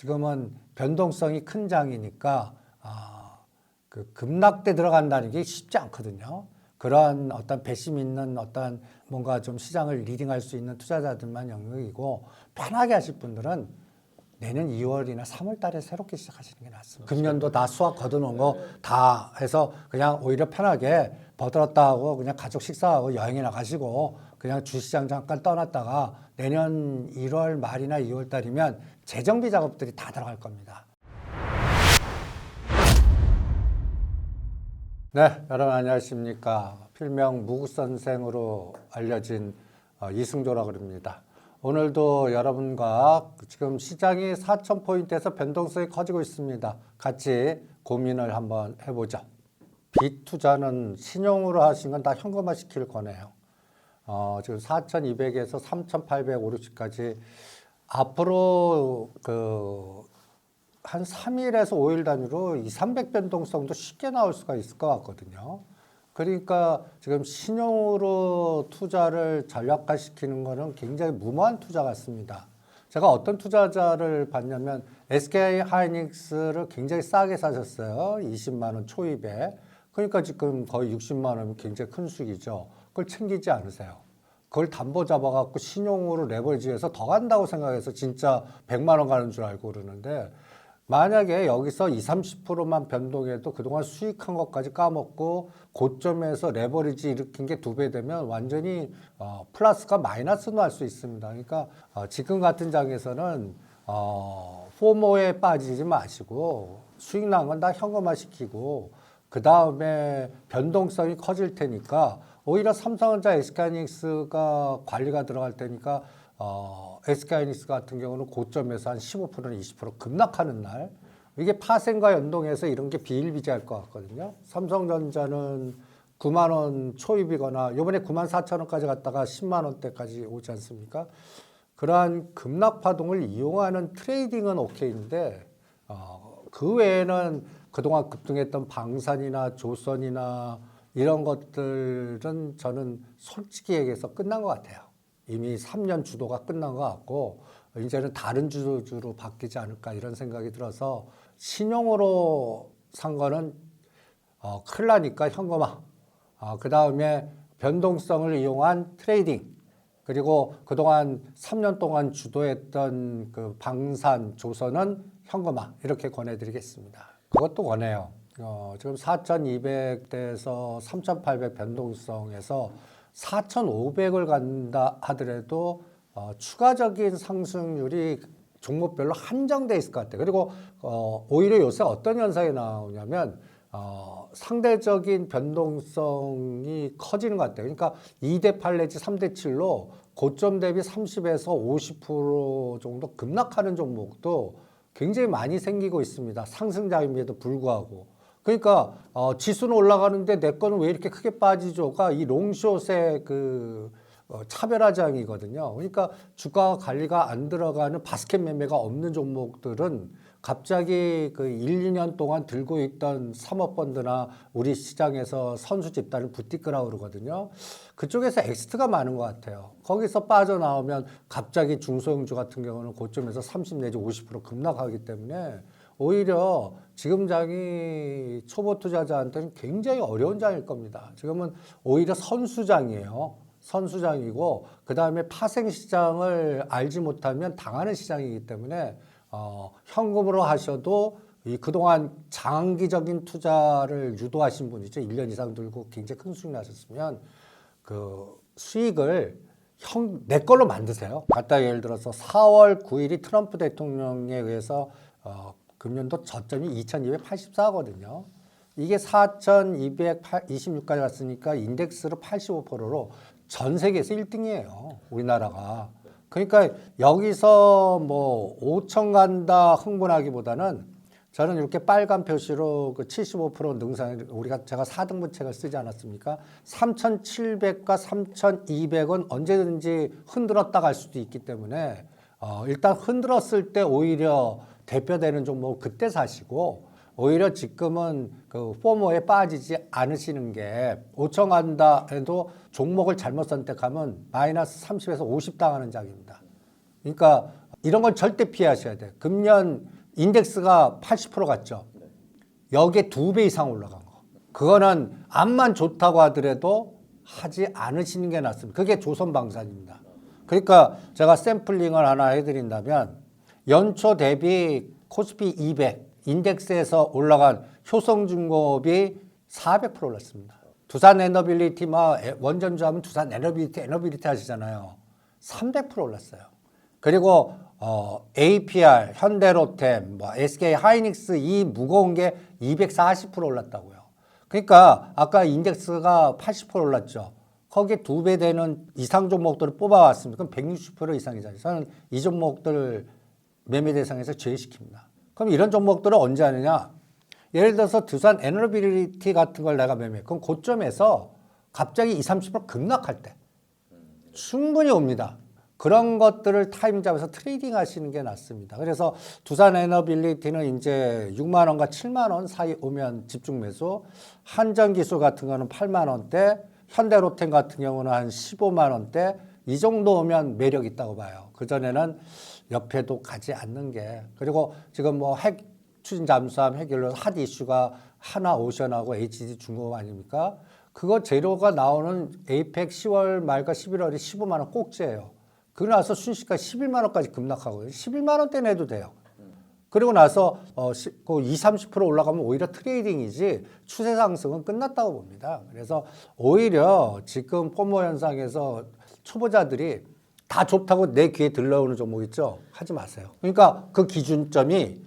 지금은 변동성이 큰 장이니까 그 급락대 들어간다는 게 쉽지 않거든요. 그러한 어떤 배심 있는 어떤 뭔가 좀 시장을 리딩할 수 있는 투자자들만 영역이고, 편하게 하실 분들은 내년 2월이나 3월 달에 새롭게 시작하시는 게 낫습니다. 금년도 다 수확 거둬놓은 거 다 해서 그냥 오히려 편하게 버들었다 하고 그냥 가족 식사하고 여행에 나가시고 그냥 주시장 잠깐 떠났다가 내년 1월 말이나 2월 달이면 재정비 작업들이 다 들어갈 겁니다. 네, 여러분 안녕하십니까. 필명 무국선생으로 알려진 이승조라고 합니다. 오늘도 여러분과 지금 시장이 4,000포인트에서 변동성이 커지고 있습니다. 같이 고민을 한번 해보죠. 빚 투자는 신용으로 하신 건 다 현금화 시킬 거네요. 지금 4,200에서 3,850까지 앞으로 한 3일에서 5일 단위로 2, 300 변동성도 쉽게 나올 수가 있을 것 같거든요. 그러니까 지금 신용으로 투자를 전략화시키는 거는 굉장히 무모한 투자 같습니다. 제가 어떤 투자자를 봤냐면 SK 하이닉스를 굉장히 싸게 사셨어요. 20만 원 초입에. 그러니까 지금 거의 60만 원이면 굉장히 큰 수익이죠. 그걸 챙기지 않으세요. 그걸 담보 잡아갖고 신용으로 레버리지해서 더 간다고 생각해서 진짜 100만 원 가는 줄 알고 그러는데, 만약에 여기서 20, 30%만 변동해도 그동안 수익한 것까지 까먹고 고점에서 레버리지 일으킨 게 2배 되면 완전히 플러스가 마이너스로 할 수 있습니다. 그러니까 지금 같은 장에서는 포모에 빠지지 마시고 수익 난 건 다 현금화 시키고 그 다음에 변동성이 커질 테니까 오히려 삼성전자, SK하이닉스가 관리가 들어갈 테니까 SK하이닉스 같은 경우는 고점에서 한 15%는 20% 급락하는 날, 이게 파생과 연동해서 이런 게 비일비재할 것 같거든요. 삼성전자는 9만 원 초입이거나 요번에 9만 4천 원까지 갔다가 10만 원대까지 오지 않습니까? 그러한 급락 파동을 이용하는 트레이딩은 오케이인데 그 외에는 그동안 급등했던 방산이나 조선이나 이런 것들은 저는 솔직히 얘기해서 끝난 것 같아요. 이미 3년 주도가 끝난 것 같고 이제는 다른 주도주로 바뀌지 않을까 이런 생각이 들어서 신용으로 산 거는 큰일 나니까 현금화, 그 다음에 변동성을 이용한 트레이딩, 그리고 그동안 3년 동안 주도했던 그 방산, 조선은 현금화, 이렇게 권해드리겠습니다. 그것도 원해요. 지금 4,200대에서 3,800 변동성에서 4,500을 간다 하더라도 추가적인 상승률이 종목별로 한정돼 있을 것 같아요. 그리고 오히려 요새 어떤 현상이 나오냐면 상대적인 변동성이 커지는 것 같아요. 그러니까 2대8 내지 3대7로 고점 대비 30에서 50% 정도 급락하는 종목도 굉장히 많이 생기고 있습니다. 상승장임에도 불구하고. 그러니까 지수는 올라가는데 내 거는 왜 이렇게 크게 빠지죠가 이 롱숏의 차별화장이거든요. 그러니까 주가 관리가 안 들어가는 바스켓 매매가 없는 종목들은 갑자기 1, 2년 동안 들고 있던 사모펀드나 우리 시장에서 선수 집단을 부티크라고 그러거든요. 그쪽에서 엑스트가 많은 것 같아요. 거기서 빠져나오면 갑자기 중소형주 같은 경우는 고점에서 30 내지 50% 급락하기 때문에 오히려 지금 장이 초보 투자자한테는 굉장히 어려운 장일 겁니다. 지금은 오히려 선수장이에요. 선수장이고 그 다음에 파생 시장을 알지 못하면 당하는 시장이기 때문에 현금으로 하셔도 그동안 장기적인 투자를 유도하신 분이죠. 1년 이상 들고 굉장히 큰 수익 나셨으면 그 수익을 내 걸로 만드세요. 갖다 예를 들어서 4월 9일이 트럼프 대통령에 의해서 금년도 저점이 2284거든요. 이게 4226까지 갔으니까 인덱스로 85%로 전 세계에서 1등이에요. 우리나라가. 그러니까 여기서 뭐 5천 간다 흥분하기보다는 저는 이렇게 빨간 표시로 그 75% 능상, 제가 4등분 책을 쓰지 않았습니까? 3,700과 3,200은 언제든지 흔들었다 갈 수도 있기 때문에 일단 흔들었을 때 오히려 대표되는 종목을 그때 사시고, 오히려 지금은 그 포모에 빠지지 않으시는 게 5천 간다 해도 종목을 잘못 선택하면 마이너스 30에서 50 당하는 장입니다. 그러니까 이런 건 절대 피하셔야 돼요. 금년 인덱스가 80% 갔죠. 여기에 2배 이상 올라간 거. 그거는 암만 좋다고 하더라도 하지 않으시는 게 낫습니다. 그게 조선방산입니다. 그러니까 제가 샘플링을 하나 해드린다면 연초 대비 코스피 200 인덱스에서 올라간 효성중공업이 400% 올랐습니다. 두산 에너빌리티 원전주 하면 두산 에너빌리티 하시잖아요. 300% 올랐어요. 그리고 APR, 현대로템, SK 하이닉스 이 무거운 게 240% 올랐다고요. 그러니까 아까 인덱스가 80% 올랐죠. 거기에 2배 되는 이상 종목들을 뽑아왔습니다. 그럼 160% 이상이잖아요. 저는 이 종목들 매매 대상에서 제외시킵니다. 그럼 이런 종목들을 언제 하느냐? 예를 들어서 두산 에너빌리티 같은 걸 내가 매매. 그럼 고점에서 갑자기 20, 30% 급락할 때 충분히 옵니다. 그런 것들을 타임 잡아서 트레이딩 하시는 게 낫습니다. 그래서 두산 에너빌리티는 이제 6만 원과 7만 원 사이 오면 집중 매수, 한전기술 같은 거는 8만 원대, 현대로템 같은 경우는 한 15만 원대, 이 정도 오면 매력 있다고 봐요. 그전에는 옆에도 가지 않는 게. 그리고 지금 뭐 핵 추진 잠수함 해결로 핫 이슈가 하나오션하고 HD 중공업 아닙니까? 그거 재료가 나오는 에이펙 10월 말과 11월이 15만 원 꼭지예요. 그러고 나서 순시가 11만 원까지 급락하고요. 11만 원대 내도 돼요. 그리고 나서 20, 30% 올라가면 오히려 트레이딩이지 추세 상승은 끝났다고 봅니다. 그래서 오히려 지금 포모 현상에서 초보자들이 다 좋다고 내 귀에 들러오는 종목 있죠? 하지 마세요. 그러니까 그 기준점이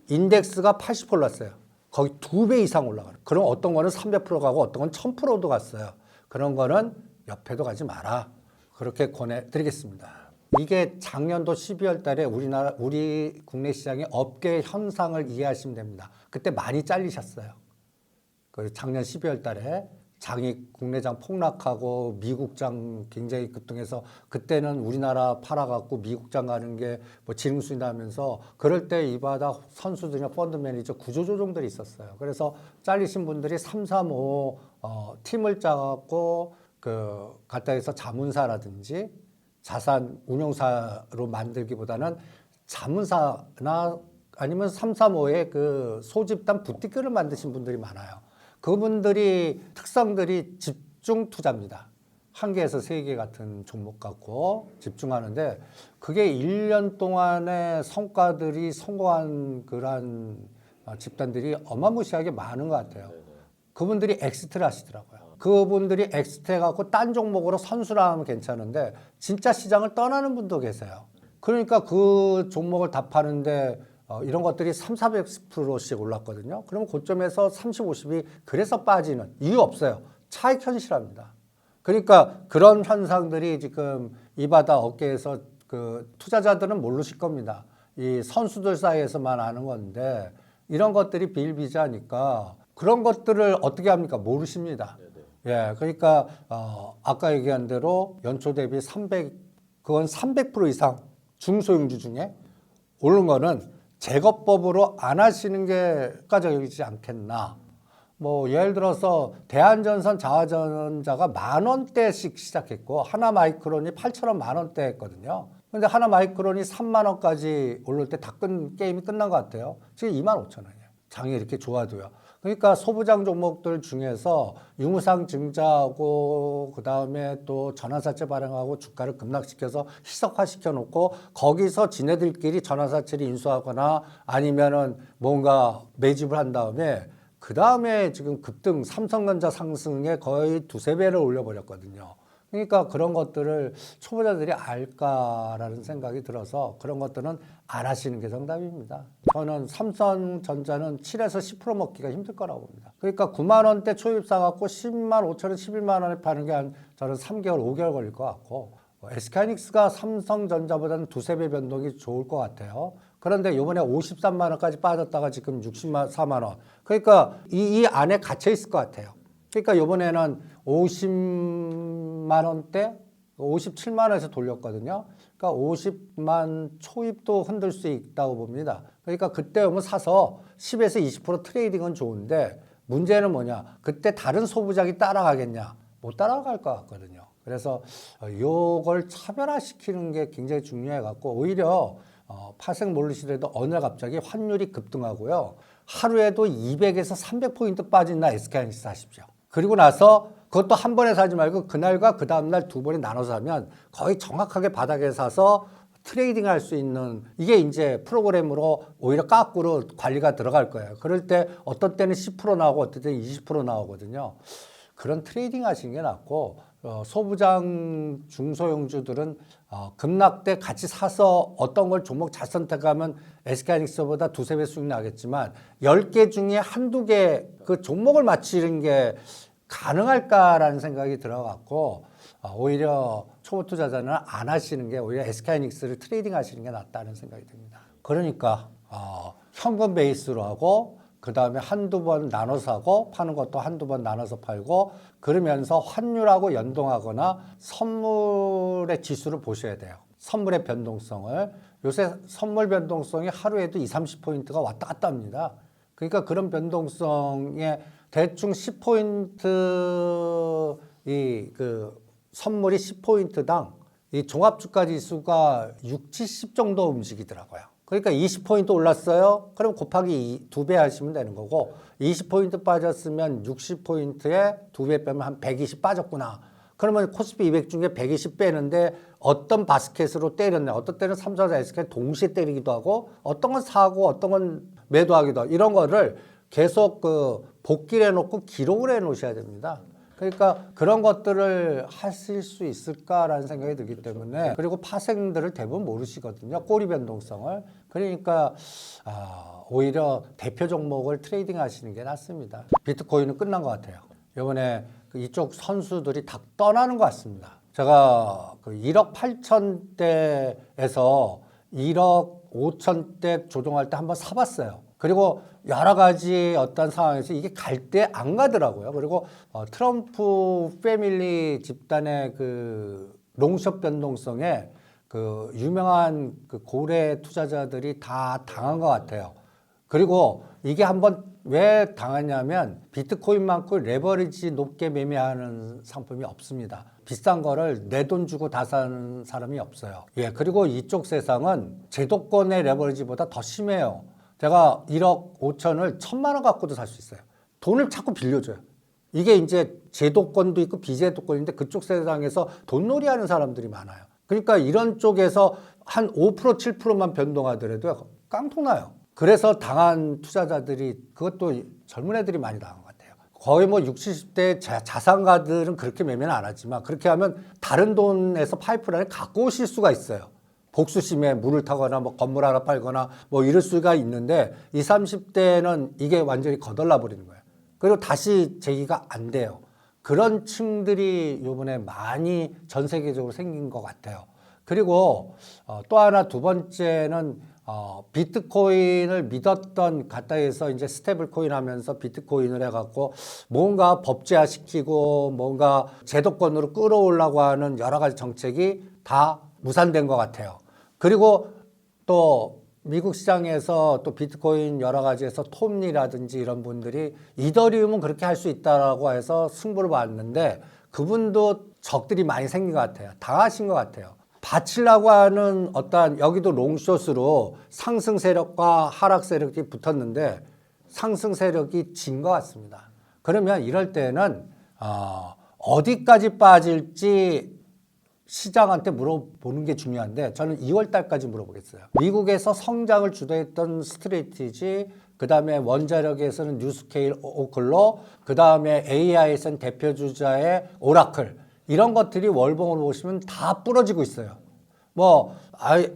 인덱스가 80% 올랐어요. 거기 2배 이상 올라가요. 그럼 어떤 거는 300% 가고 어떤 건 1000%도 갔어요. 그런 거는 옆에도 가지 마라. 그렇게 권해드리겠습니다. 이게 작년도 12월 달에 우리 국내 시장의 업계 현상을 이해하시면 됩니다. 그때 많이 잘리셨어요. 그 작년 12월 달에 장이 국내장 폭락하고 미국장 굉장히 급등해서 그때는 우리나라 팔아갖고 미국장 가는 게 뭐 지름순이 나면서 그럴 때 이 바닥 선수들이나 펀드 매니저 구조조정들이 있었어요. 그래서 잘리신 분들이 335 팀을 짜갖고 그 갖다 해서 자문사라든지 자산 운용사로 만들기보다는 자문사나 아니면 335의 그 소집단 부티크를 만드신 분들이 많아요. 그분들이 특성들이 집중 투자입니다. 1개에서 3개 같은 종목 갖고 집중하는데 그게 1년 동안의 성과들이 성공한 그런 집단들이 어마무시하게 많은 것 같아요. 그분들이 엑시트를 하시더라고요. 그분들이 엑시트 해갖고 딴 종목으로 선수를 하면 괜찮은데 진짜 시장을 떠나는 분도 계세요. 그러니까 그 종목을 다 파는데 이런 것들이 300~400%씩 올랐거든요. 그러면 고점에서 30, 50이 그래서 빠지는 이유 없어요. 차익 현실합니다. 그러니까 그런 현상들이 지금 이 바다 업계에서 그 투자자들은 모르실 겁니다. 이 선수들 사이에서만 아는 건데 이런 것들이 비일비재하니까 그런 것들을 어떻게 합니까? 모르십니다. 예, 그러니까 아까 얘기한 대로 연초 대비 300, 그건 300% 이상 중소형주 중에 오른 거는 제거법으로 안 하시는 게 효과적이지 않겠나. 뭐 예를 들어서 대한전선 자화전자가 10,000원대씩 시작했고 하나마이크론이 8,000원 10,000원대 했거든요. 근데 하나마이크론이 30,000원까지 오를 때 다 게임이 끝난 것 같아요. 지금 25,000원이에요. 장이 이렇게 좋아도요. 그러니까 소부장 종목들 중에서 유무상 증자하고 그다음에 또 전환사채 발행하고 주가를 급락시켜서 희석화시켜 놓고 거기서 지네들끼리 전환사채를 인수하거나 아니면은 뭔가 매집을 한 다음에 그다음에 지금 급등 삼성전자 상승에 거의 2~3배를 올려버렸거든요. 그러니까 그런 것들을 초보자들이 알까라는 생각이 들어서 그런 것들은 안 하시는 게 정답입니다. 저는 삼성전자는 7에서 10% 먹기가 힘들 거라고 봅니다. 그러니까 9만 원대 초입 사갖고 10만 5천 원, 11만 원에 파는 게 한 저는 3개월, 5개월 걸릴 것 같고 SK하이닉스가 삼성전자보다는 2~3배 변동이 좋을 것 같아요. 그런데 이번에 53만 원까지 빠졌다가 지금 64만 원. 그러니까 이 안에 갇혀 있을 것 같아요. 그러니까 이번에는 50만 원대, 57만 원에서 돌렸거든요. 그러니까 50만 초입도 흔들 수 있다고 봅니다. 그러니까 그때 오면 사서 10에서 20% 트레이딩은 좋은데 문제는 뭐냐? 그때 다른 소부장이 따라가겠냐? 못 따라갈 것 같거든요. 그래서 이걸 차별화시키는 게 굉장히 중요해 갖고 오히려 파생 모르시더라도 어느 날 갑자기 환율이 급등하고요. 하루에도 200에서 300포인트 빠진다 SK하이닉스 사십시오. 그리고 나서 그것도 한 번에 사지 말고 그날과 그 다음날 두 번에 나눠서 하면 거의 정확하게 바닥에 사서 트레이딩 할 수 있는 이게 이제 프로그램으로 오히려 까꾸로 관리가 들어갈 거예요. 그럴 때 어떤 때는 10% 나오고 어떤 때는 20% 나오거든요. 그런 트레이딩 하시는 게 낫고 소부장 중소형주들은 급락 때 같이 사서 어떤 걸 종목 잘 선택하면 SK하이닉스보다 두세 배 수익 나겠지만 10개 중에 한두 개 그 종목을 맞추는 게 가능할까라는 생각이 들어갖고 오히려 초보 투자자는 안 하시는 게 오히려 SK하이닉스를 트레이딩 하시는 게 낫다는 생각이 듭니다. 그러니까 현금 베이스로 하고 그 다음에 한두 번 나눠서 하고 파는 것도 한두 번 나눠서 팔고 그러면서 환율하고 연동하거나 선물의 지수를 보셔야 돼요. 선물의 변동성을. 요새 선물 변동성이 하루에도 20, 30포인트가 왔다 갔다 합니다. 그러니까 그런 변동성에 대충 10포인트 선물이 10포인트당 이 종합주가 지수가 6, 70 정도 움직이더라고요. 그러니까 20포인트 올랐어요. 그럼 곱하기 2배 하시면 되는 거고 20포인트 빠졌으면 60포인트에 2배 빼면 한 120 빠졌구나. 그러면 코스피 200 중에 120 빼는데 어떤 바스켓으로 때렸네. 어떤 때는 3, 4, 4 바스켓 동시에 때리기도 하고 어떤 건 사고 어떤 건 매도하기도 하고 이런 거를 계속 복기를 해놓고 기록을 해놓으셔야 됩니다. 그러니까 그런 것들을 하실 수 있을까라는 생각이 들기 때문에 그리고 파생들을 대부분 모르시거든요. 꼬리 변동성을. 그러니까 오히려 대표 종목을 트레이딩 하시는 게 낫습니다. 비트코인은 끝난 것 같아요. 이번에 이쪽 선수들이 다 떠나는 것 같습니다. 제가 1억 8천대에서 1억 5천대 조정할 때 한번 사봤어요. 그리고 여러 가지 어떤 상황에서 이게 갈 때 안 가더라고요. 그리고 트럼프 패밀리 집단의 롱숏 변동성에 유명한 고래 투자자들이 다 당한 것 같아요. 그리고 이게 한번 왜 당하냐면 비트코인만큼 레버리지 높게 매매하는 상품이 없습니다. 비싼 거를 내 돈 주고 다 사는 사람이 없어요. 예, 그리고 이쪽 세상은 제도권의 레버리지보다 더 심해요. 제가 1억 5천을 1,000만 원 갖고도 살 수 있어요. 돈을 자꾸 빌려줘요. 이게 이제 제도권도 있고 비제도권인데 그쪽 세상에서 돈놀이 하는 사람들이 많아요. 그러니까 이런 쪽에서 한 5%, 7%만 변동하더라도 깡통나요. 그래서 당한 투자자들이 그것도 젊은 애들이 많이 당한 것 같아요. 거의 뭐 60, 70대 자산가들은 그렇게 매매는 안 하지만 그렇게 하면 다른 돈에서 파이프라인을 갖고 오실 수가 있어요. 복수심에 물을 타거나 뭐 건물 하나 팔거나 뭐 이럴 수가 있는데 20, 30대는 이게 완전히 거덜나 버리는 거예요. 그리고 다시 재기가 안 돼요. 그런 층들이 이번에 많이 전 세계적으로 생긴 것 같아요. 그리고 또 하나 두 번째는 비트코인을 믿었던 가까이에서 이제 스테이블 코인 하면서 비트코인을 해갖고 뭔가 법제화 시키고 뭔가 제도권으로 끌어오려고 하는 여러 가지 정책이 다 무산된 것 같아요. 그리고 또 미국 시장에서 또 비트코인 여러 가지에서 톰리라든지 이런 분들이 이더리움은 그렇게 할 수 있다라고 해서 승부를 봤는데 그분도 적들이 많이 생긴 것 같아요. 당하신 것 같아요. 바치려고 하는 어떤 여기도 롱숏으로 상승 세력과 하락 세력이 붙었는데 상승 세력이 진 것 같습니다. 그러면 이럴 때는 어디까지 빠질지 시장한테 물어보는 게 중요한데 저는 2월 달까지 물어보겠어요. 미국에서 성장을 주도했던 스트래티지, 그 다음에 원자력에서는 뉴스케일 오클로, 그 다음에 AI에서는 대표주자의 오라클, 이런 것들이 월봉으로 보시면 다 부러지고 있어요.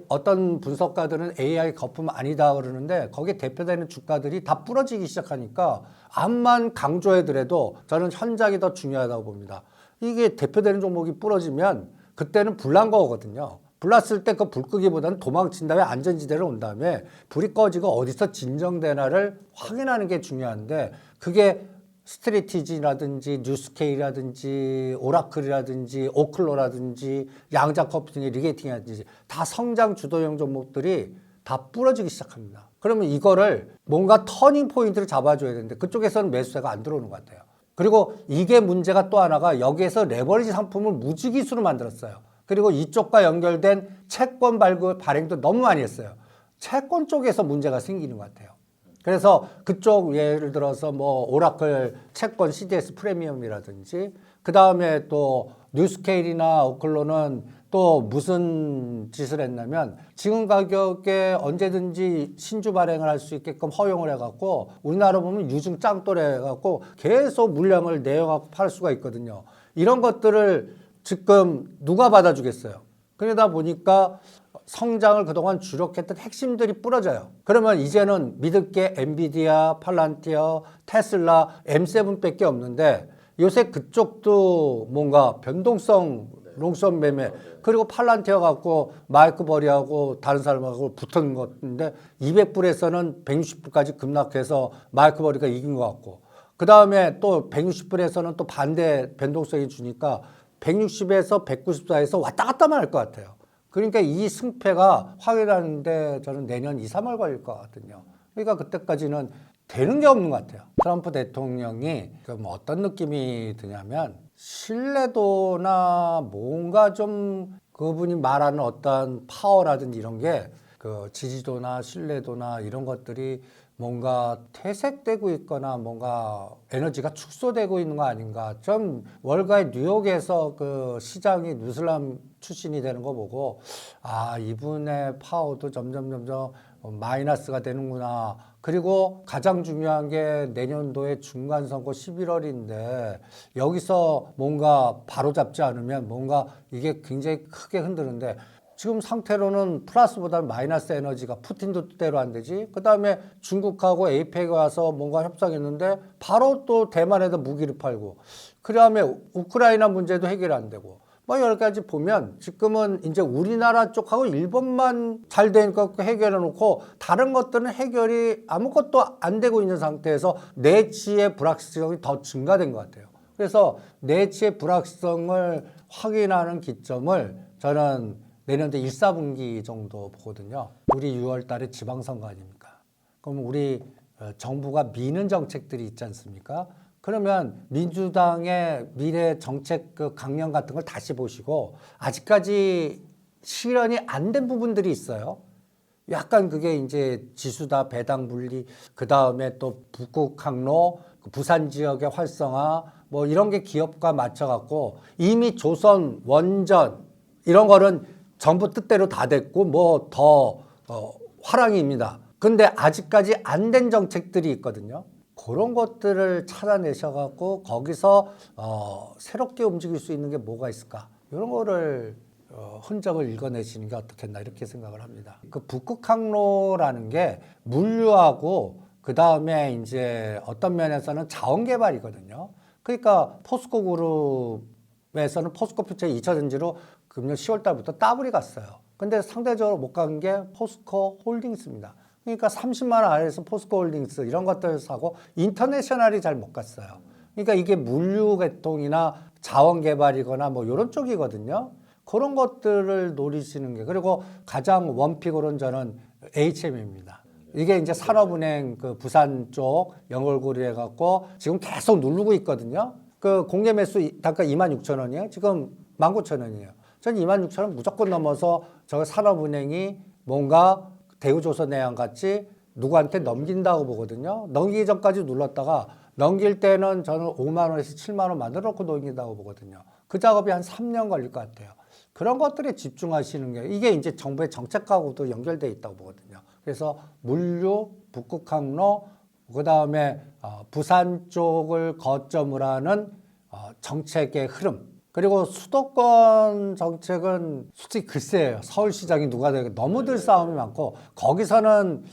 어떤 분석가들은 AI 거품 아니다 그러는데 거기에 대표되는 주가들이 다 부러지기 시작하니까 암만 강조해더라도 저는 현장이 더 중요하다고 봅니다. 이게 대표되는 종목이 부러지면 그때는 불난 거거든요. 불났을 때 그 불 끄기보다는 도망친 다음에 안전지대로 온 다음에 불이 꺼지고 어디서 진정되나를 확인하는 게 중요한데 그게 스트래티지라든지 뉴스케이라든지 오라클이라든지 오클로라든지 양자커피 리게이팅이라든지 다 성장 주도형 종목들이 다 부러지기 시작합니다. 그러면 이거를 뭔가 터닝 포인트를 잡아줘야 되는데 그쪽에서는 매수세가 안 들어오는 것 같아요. 그리고 이게 문제가 또 하나가 여기에서 레버리지 상품을 무지기수로 만들었어요. 그리고 이쪽과 연결된 채권 발행도 너무 많이 했어요. 채권 쪽에서 문제가 생기는 것 같아요. 그래서 그쪽 예를 들어서 뭐 오라클 채권 CDS 프리미엄이라든지 그 다음에 또 뉴스케일이나 오클로는 또 무슨 짓을 했냐면 지금 가격에 언제든지 신주 발행을 할 수 있게끔 허용을 해갖고 우리나라 보면 유증 짱돌 해갖고 계속 물량을 내어갖고 팔 수가 있거든요. 이런 것들을 지금 누가 받아주겠어요? 그러다 보니까 성장을 그동안 주력했던 핵심들이 부러져요. 그러면 이제는 믿을 게 엔비디아, 팔란티어, 테슬라, M7밖에 없는데 요새 그쪽도 뭔가 변동성 롱선 매매 그리고 팔란티어 갖고 마이크 버리하고 다른 사람하고 붙은 것인데 200불에서는 160불까지 급락해서 마이크 버리가 이긴 것 같고 그 다음에 또 160불에서는 또 반대 변동성이 주니까 160에서 194에서 왔다 갔다만 할 것 같아요. 그러니까 이 승패가 확인하는데 저는 내년 2, 3월 걸릴 것 같거든요. 그러니까 그때까지는 되는 게 없는 것 같아요. 트럼프 대통령이 그럼 어떤 느낌이 드냐면 신뢰도나 뭔가 좀 그분이 말하는 어떤 파워라든지 이런 게 그 지지도나 신뢰도나 이런 것들이 뭔가 퇴색되고 있거나 뭔가 에너지가 축소되고 있는 거 아닌가. 좀 월가의 뉴욕에서 그 시장이 누슬람 출신이 되는 거 보고 아 이분의 파워도 점점 마이너스가 되는구나. 그리고 가장 중요한 게 내년도에 중간선거 11월인데 여기서 뭔가 바로잡지 않으면 뭔가 이게 굉장히 크게 흔드는데 지금 상태로는 플러스보다는 마이너스 에너지가 푸틴도 뜻대로 안 되지. 그 다음에 중국하고 에이펙에 와서 뭔가 협상했는데 바로 또 대만에다 무기를 팔고 그 다음에 우크라이나 문제도 해결 안 되고 뭐 여러 가지 보면 지금은 이제 우리나라 쪽하고 일본만 잘 되니까 해결해 놓고 다른 것들은 해결이 아무것도 안 되고 있는 상태에서 내치의 불확실성이 더 증가된 것 같아요. 그래서 내치의 불확실성을 확인하는 기점을 저는 내년도 1, 4분기 정도 보거든요. 우리 6월 달에 지방선거 아닙니까? 그럼 우리 정부가 미는 정책들이 있지 않습니까? 그러면 민주당의 미래 정책 그 강령 같은 걸 다시 보시고 아직까지 실현이 안 된 부분들이 있어요. 약간 그게 이제 지수다, 배당 분리, 그 다음에 또 북극 항로, 부산 지역의 활성화, 뭐 이런 게 기업과 맞춰갖고 이미 조선, 원전 이런 거는 정부 뜻대로 다 됐고 뭐 더 화랑입니다. 근데 아직까지 안 된 정책들이 있거든요. 그런 것들을 찾아내셔갖고 거기서 새롭게 움직일 수 있는 게 뭐가 있을까? 이런 거를 흔적을 읽어내시는 게 어떻겠나 이렇게 생각을 합니다. 그 북극항로라는 게 물류하고 그 다음에 이제 어떤 면에서는 자원개발이거든요. 그러니까 포스코 그룹에서는 포스코 퓨처 2차전지로 금년 10월 달부터 더블이 갔어요. 근데 상대적으로 못 간 게 포스코 홀딩스입니다. 그러니까 30만 원 아래에서 포스코 홀딩스 이런 것들을 사고 인터내셔널이 잘 못 갔어요. 그러니까 이게 물류 계통이나 자원 개발이거나 뭐 이런 쪽이거든요. 그런 것들을 노리시는 게 그리고 가장 원픽으로는 저는 HM입니다. 이게 이제 산업은행 그 부산 쪽 연결고리 해갖고 지금 계속 누르고 있거든요. 그 공개 매수 단가 26,000원이에요. 지금 19,000원이에요. 전 26,000원 무조건 넘어서 저 산업은행이 뭔가 대우조선해양 같이 누구한테 넘긴다고 보거든요. 넘기기 전까지 눌렀다가 넘길 때는 저는 5만 원에서 7만 원 만들어 놓고 넘긴다고 보거든요. 그 작업이 한 3년 걸릴 것 같아요. 그런 것들에 집중하시는 게 이게 이제 정부의 정책하고도 연결돼 있다고 보거든요. 그래서 물류, 북극항로, 그 다음에 부산 쪽을 거점으로 하는 정책의 흐름. 그리고 수도권 정책은 솔직히 글쎄요. 서울시장이 누가 되게 너무들 싸움이 많고 거기서는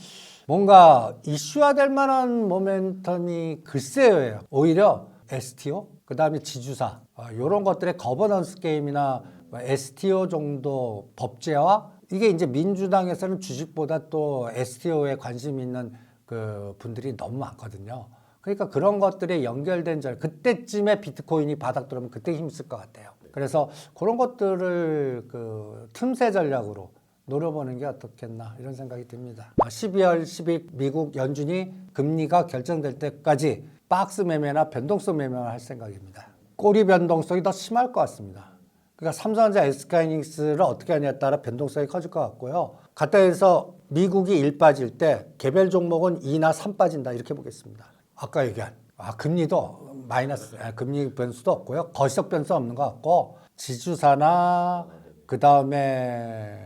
뭔가 이슈화될 만한 모멘텀이 글쎄요. 오히려 STO, 그 다음에 지주사 이런 것들의 거버넌스 게임이나 STO 정도 법제화 이게 이제 민주당에서는 주식보다 또 STO에 관심 있는 그 분들이 너무 많거든요. 그러니까 그런 것들에 연결된 그때쯤에 비트코인이 바닥 들어오면 그때 힘쓸 것 같아요. 그래서 그런 것들을 그 틈새 전략으로 노려보는 게 어떻겠나 이런 생각이 듭니다. 12월 10일 미국 연준이 금리가 결정될 때까지 박스 매매나 변동성 매매를 할 생각입니다. 꼬리 변동성이 더 심할 것 같습니다. 그러니까 삼성전자, SK하이닉스를 어떻게 하냐에 따라 변동성이 커질 것 같고요. 갔다 해서 미국이 1 빠질 때 개별 종목은 2나 3 빠진다 이렇게 보겠습니다. 아까 얘기한 금리도 마이너스, 금리 변수도 없고요. 거시적 변수 없는 것 같고 지주사나 그 다음에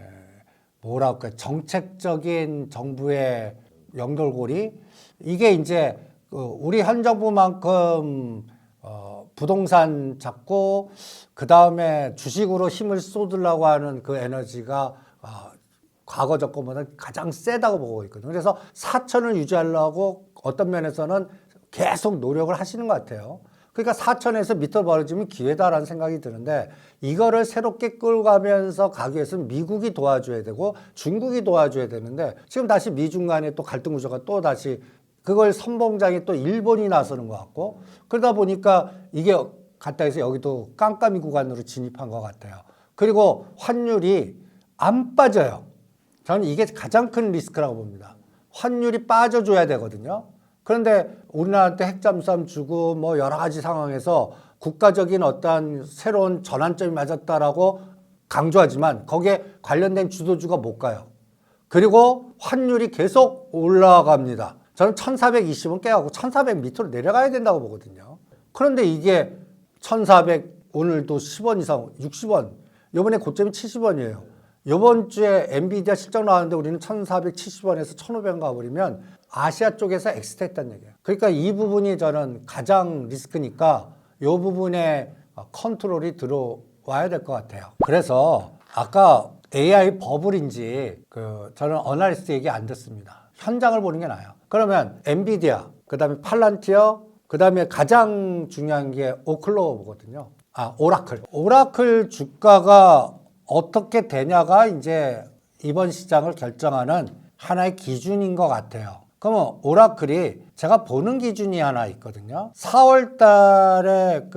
뭐랄까 정책적인 정부의 연결고리 이게 이제 우리 현 정부만큼 부동산 잡고 그 다음에 주식으로 힘을 쏟으려고 하는 그 에너지가 과거 정권보다 가장 세다고 보고 있거든요. 그래서 4천을 유지하려고 어떤 면에서는 계속 노력을 하시는 것 같아요. 그러니까 4천에서 밑으로 벌어지면 기회다라는 생각이 드는데 이거를 새롭게 끌고 가면서 가기 위해서는 미국이 도와줘야 되고 중국이 도와줘야 되는데 지금 다시 미중 간의 또 갈등 구조가 또 다시 그걸 선봉장에 또 일본이 나서는 것 같고 그러다 보니까 이게 갔다 해서 여기도 깜깜이 구간으로 진입한 것 같아요. 그리고 환율이 안 빠져요. 저는 이게 가장 큰 리스크라고 봅니다. 환율이 빠져줘야 되거든요. 그런데 우리나라한테 핵잠수함 주고 뭐 여러 가지 상황에서 국가적인 어떤 새로운 전환점이 맞았다라고 강조하지만 거기에 관련된 주도주가 못 가요. 그리고 환율이 계속 올라갑니다. 저는 1420은 깨갖고 1400 밑으로 내려가야 된다고 보거든요. 그런데 이게 1400 오늘도 10원 이상 60원 이번에 고점이 70원이에요. 이번 주에 엔비디아 실적 나왔는데 우리는 1470원에서 1500원 가버리면 아시아 쪽에서 엑스트했다는 얘기예요. 그러니까 이 부분이 저는 가장 리스크니까 이 부분에 컨트롤이 들어와야 될 것 같아요. 그래서 아까 AI 버블인지 저는 어널리스트 얘기 안 듣습니다. 현장을 보는 게 나아요. 그러면 엔비디아, 그 다음에 팔란티어, 그 다음에 가장 중요한 게 오클로버거든요. 오라클. 오라클 주가가 어떻게 되냐가 이제 이번 시장을 결정하는 하나의 기준인 것 같아요. 그러면 오라클이 제가 보는 기준이 하나 있거든요. 4월 달에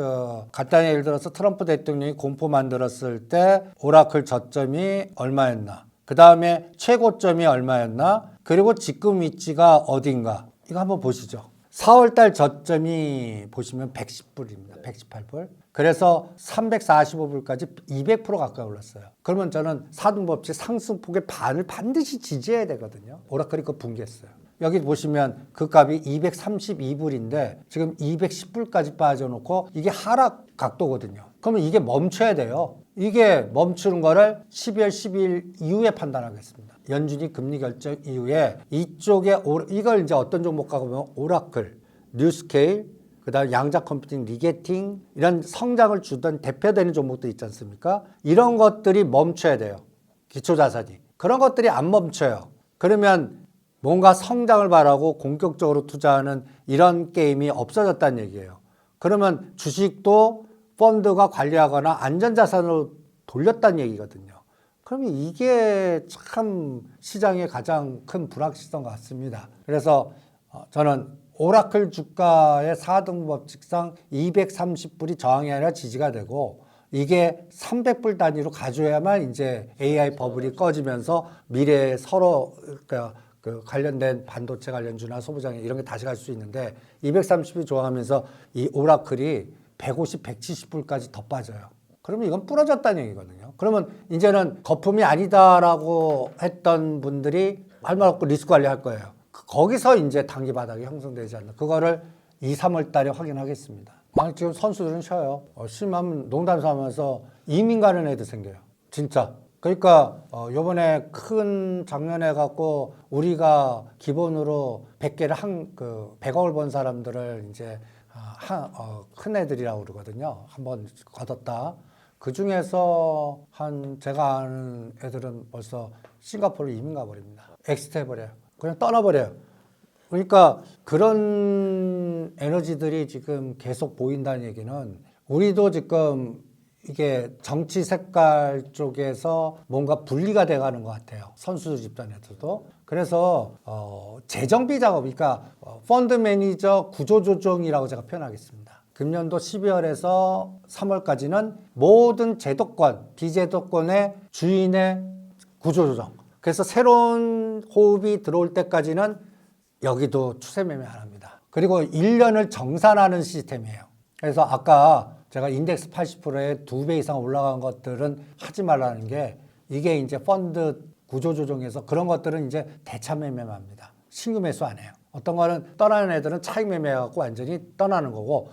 간단히 예를 들어서 트럼프 대통령이 공포 만들었을 때 오라클 저점이 얼마였나? 그 다음에 최고점이 얼마였나? 그리고 지금 위치가 어딘가? 이거 한번 보시죠. 4월 달 저점이 보시면 110불입니다. 118불. 그래서 345불까지 200% 가까이 올랐어요. 그러면 저는 사등법칙 상승폭의 반을 반드시 지지해야 되거든요. 오라클이 그거 붕괴했어요. 여기 보시면 그 값이 232불인데 지금 210불까지 빠져놓고 이게 하락 각도거든요. 그러면 이게 멈춰야 돼요. 이게 멈추는 거를 12월 12일 이후에 판단하겠습니다. 연준이 금리 결정 이후에 이쪽에 이걸 이제 어떤 종목과 보면 오라클, 뉴스케일, 그다음 양자 컴퓨팅, 리게팅 이런 성장을 주던 대표되는 종목도 있지 않습니까? 이런 것들이 멈춰야 돼요. 기초자산이. 그런 것들이 안 멈춰요. 그러면 뭔가 성장을 바라고 공격적으로 투자하는 이런 게임이 없어졌다는 얘기예요. 그러면 주식도 펀드가 관리하거나 안전자산으로 돌렸다는 얘기거든요. 그러면 이게 참 시장의 가장 큰 불확실성 같습니다. 그래서 저는 오라클 주가의 4등 법칙상 230불이 저항이 아니라 지지가 되고 이게 300불 단위로 가져야만 이제 AI 버블이 꺼지면서 미래에 서로 관련된 반도체 관련주나 소부장애 이런 게 다시 갈 수 있는데 230불 저항하면서 이 오라클이 150, 170불까지 더 빠져요. 그러면 이건 부러졌다는 얘기거든요. 그러면 이제는 거품이 아니다라고 했던 분들이 할 말 없고 리스크 관리할 거예요. 거기서 이제 단기 바닥이 형성되지 않나. 그거를 2, 3월 달에 확인하겠습니다. 지금 선수들은 쉬어요. 심하면 농담 삼아서 이민 가는 애들 생겨요. 진짜. 그러니까 요번에 큰 작년에 갖고 우리가 기본으로 100개를 100억을 번 사람들을 이제 큰 애들이라고 그러거든요. 한번 거뒀다. 그 중에서 제가 아는 애들은 벌써 싱가포르로 이민 가버립니다. 엑시트 해버려요. 그냥 떠나버려요. 그러니까 그런 에너지들이 지금 계속 보인다는 얘기는 우리도 지금 이게 정치 색깔 쪽에서 뭔가 분리가 돼가는 것 같아요. 선수들 집단에서도. 그래서 재정비 작업, 그러니까 펀드 매니저 구조조정이라고 제가 표현하겠습니다. 금년도 12월에서 3월까지는 모든 제도권, 비제도권의 주인의 구조조정. 그래서 새로운 호흡이 들어올 때까지는 여기도 추세 매매 안 합니다. 그리고 1년을 정산하는 시스템이에요. 그래서 아까 제가 인덱스 80%에 2배 이상 올라간 것들은 하지 말라는 게 이게 이제 펀드 구조 조정해서 그런 것들은 이제 대차 매매만 합니다. 신규 매수 안 해요. 어떤 거는 떠나는 애들은 차익 매매해갖고 완전히 떠나는 거고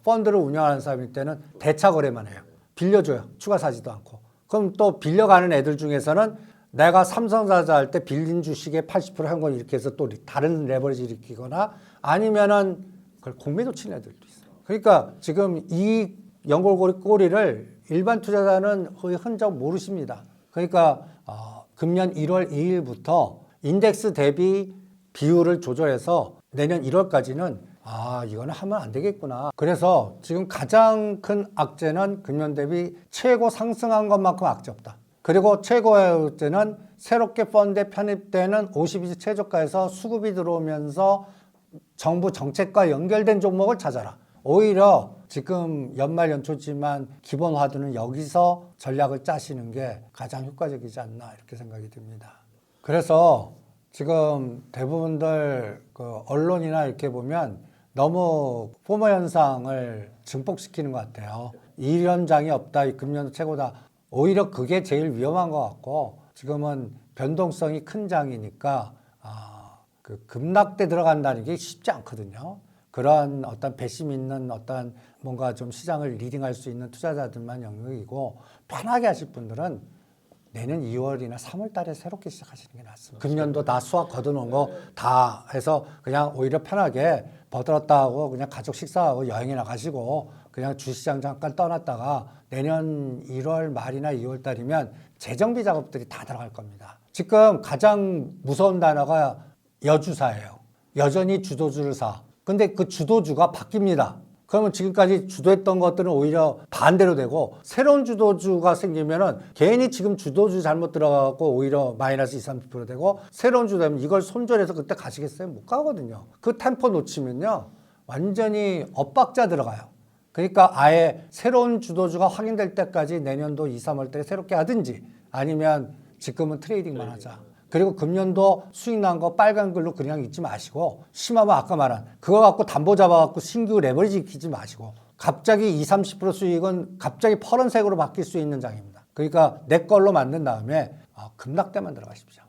펀드를 운영하는 사람일 때는 대차 거래만 해요. 빌려줘요. 추가 사지도 않고. 그럼 또 빌려가는 애들 중에서는 내가 삼성전자 할 때 빌린 주식의 80%한 건 이렇게 해서 또 다른 레버리지 일으키거나 아니면은 그걸 공매도 치는 애들도 있어요. 그러니까 지금 이 연골고리 꼬리를 일반 투자자는 거의 흔적 모르십니다. 그러니까 금년 1월 2일부터 인덱스 대비 비율을 조절해서 내년 1월까지는 이거는 하면 안 되겠구나. 그래서 지금 가장 큰 악재는 금년 대비 최고 상승한 것만큼 악재 없다. 그리고 최고의 악재는 새롭게 펀드에 편입되는 52주 최저가에서 수급이 들어오면서 정부 정책과 연결된 종목을 찾아라. 오히려 지금 연말 연초지만 기본 화두는 여기서 전략을 짜시는 게 가장 효과적이지 않나 이렇게 생각이 듭니다. 그래서 지금 대부분들 언론이나 이렇게 보면 너무 포모 현상을 증폭시키는 것 같아요. 이련장이 없다, 이 금년 최고다. 오히려 그게 제일 위험한 것 같고 지금은 변동성이 큰 장이니까 그 급락대 들어간다는 게 쉽지 않거든요. 그런 어떤 배심 있는 어떤 뭔가 좀 시장을 리딩할 수 있는 투자자들만 영역이고 편하게 하실 분들은 내년 2월이나 3월 달에 새롭게 시작하시는 게 낫습니다. 금년도 다 수확 거둬놓은 거 다 해서 그냥 오히려 편하게 버들었다 하고 그냥 가족 식사하고 여행이나 가시고 그냥 주시장 잠깐 떠났다가 내년 1월 말이나 2월 달이면 재정비 작업들이 다 들어갈 겁니다. 지금 가장 무서운 단어가 여주사예요. 여전히 주도주를 사. 근데 그 주도주가 바뀝니다. 그러면 지금까지 주도했던 것들은 오히려 반대로 되고 새로운 주도주가 생기면은 괜히 지금 주도주 잘못 들어가고 오히려 마이너스 20, 30% 되고 새로운 주 되면 이걸 손절해서 그때 가시겠어요? 못 가거든요. 그 템포 놓치면요. 완전히 엇박자 들어가요. 그러니까 아예 새로운 주도주가 확인될 때까지 내년도 2, 3월 달에 새롭게 하든지 아니면 지금은 트레이딩만 하자. 그리고 금년도 수익 난 거 빨간 글로 그냥 잊지 마시고 심하면 아까 말한 그거 갖고 담보 잡아갖고 신규 레버리지 익히지 마시고 갑자기 20, 30% 수익은 갑자기 파란색으로 바뀔 수 있는 장입니다. 그러니까 내 걸로 만든 다음에 급락대만 들어가십시오.